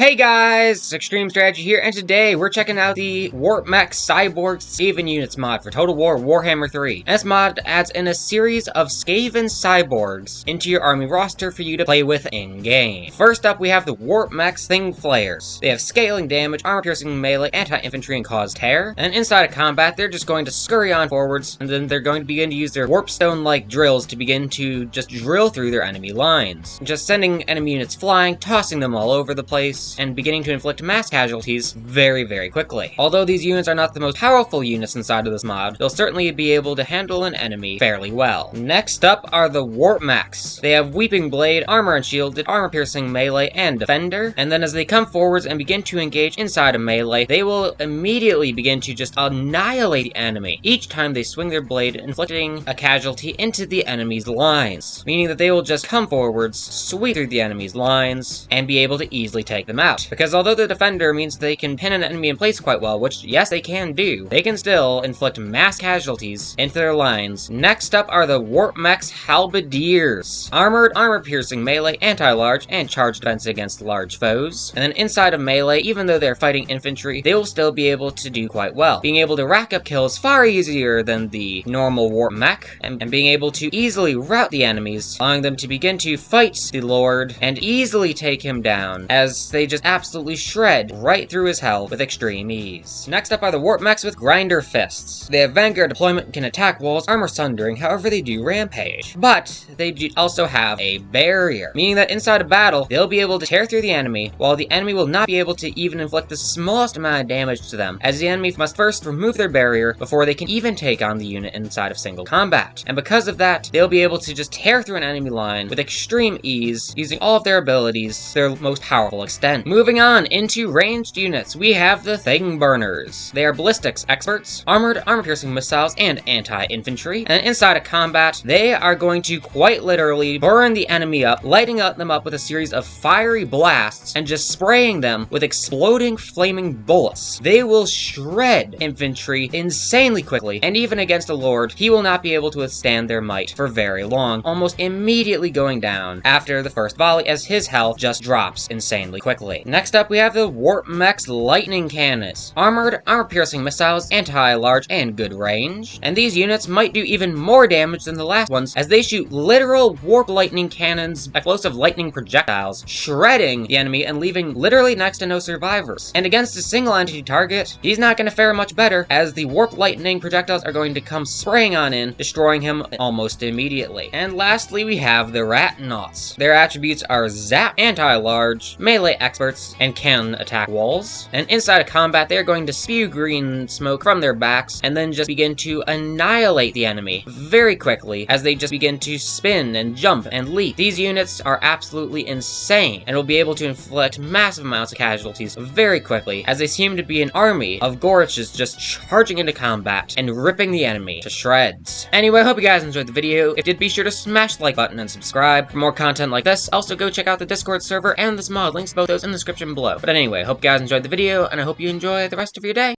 Hey guys, it's Extreme Strategy here, and today we're checking out the Warpmechs Cyborgs Skaven units mod for Total War Warhammer 3. And this mod adds in a series of Skaven cyborgs into your army roster for you to play with in-game. First up, we have the Warp Mechs Flayers. They have scaling damage, armor-piercing melee, anti-infantry, and cause tear. And inside of combat, they're just going to scurry on forwards, and then they're going to begin to use their warpstone-like drills to begin to just drill through their enemy lines. Just sending enemy units flying, tossing them all over the place, and beginning to inflict mass casualties very quickly. Although these units are not the most powerful units inside of this mod, they'll certainly be able to handle an enemy fairly well. Next up are the Warp Mechs. They have Weeping Blade, Armor Unshielded, Armor-Piercing Melee, and Defender, and then as they come forwards and begin to engage inside of melee, they will immediately begin to just annihilate the enemy each time they swing their blade, inflicting a casualty into the enemy's lines, meaning that they will just come forwards, sweep through the enemy's lines, and be able to easily take them out. Because although the Defender means they can pin an enemy in place quite well, which yes they can do, they can still inflict mass casualties into their lines. Next up are the Warpmechs Halberds. Armored, armor-piercing melee, anti-large, and charge defense against large foes. And then inside of melee, even though they're fighting infantry, they will still be able to do quite well, being able to rack up kills far easier than the normal Warp Mech, and being able to easily rout the enemies, allowing them to begin to fight the Lord and easily take him down, as they just absolutely shred right through his health with extreme ease. Next up are the Warp Mechs with Grinder Fists. They have Vanguard deployment and can attack walls, armor sundering, however they do rampage. But they also have a barrier, meaning that inside a battle, they'll be able to tear through the enemy, while the enemy will not be able to even inflict the smallest amount of damage to them, as the enemy must first remove their barrier before they can even take on the unit inside of single combat. And because of that, they'll be able to just tear through an enemy line with extreme ease, using all of their abilities to their most powerful extent. Moving on into ranged units, we have the Thing Burners. They are ballistics experts, armored, armor-piercing missiles, and anti-infantry. And inside of combat, they are going to quite literally burn the enemy up, lighting them up with a series of fiery blasts, and just spraying them with exploding flaming bullets. They will shred infantry insanely quickly, and even against a lord, he will not be able to withstand their might for very long, almost immediately going down after the first volley, as his health just drops insanely quickly. Next up, we have the Warpmechs Lightning Cannons. Armored, armor-piercing missiles, anti-large, and good range. And these units might do even more damage than the last ones, as they shoot literal warp lightning cannons, explosive lightning projectiles, shredding the enemy and leaving literally next to no survivors. And against a single entity target, he's not going to fare much better, as the warp lightning projectiles are going to come spraying on in, destroying him almost immediately. And lastly, we have the Ratnoughts. Their attributes are Zap, anti-large, melee experts, and can attack walls. And inside of combat, they're going to spew green smoke from their backs and then just begin to annihilate the enemy very quickly as they just begin to spin and jump and leap. These units are absolutely insane and will be able to inflict massive amounts of casualties very quickly, as they seem to be an army of Gorches just charging into combat and ripping the enemy to shreds. Anyway, I hope you guys enjoyed the video. If you did, be sure to smash the like button and subscribe for more content like this. Also, go check out the Discord server and this mod. Links to both those in the description below. But anyway, hope you guys enjoyed the video, and I hope you enjoy the rest of your day.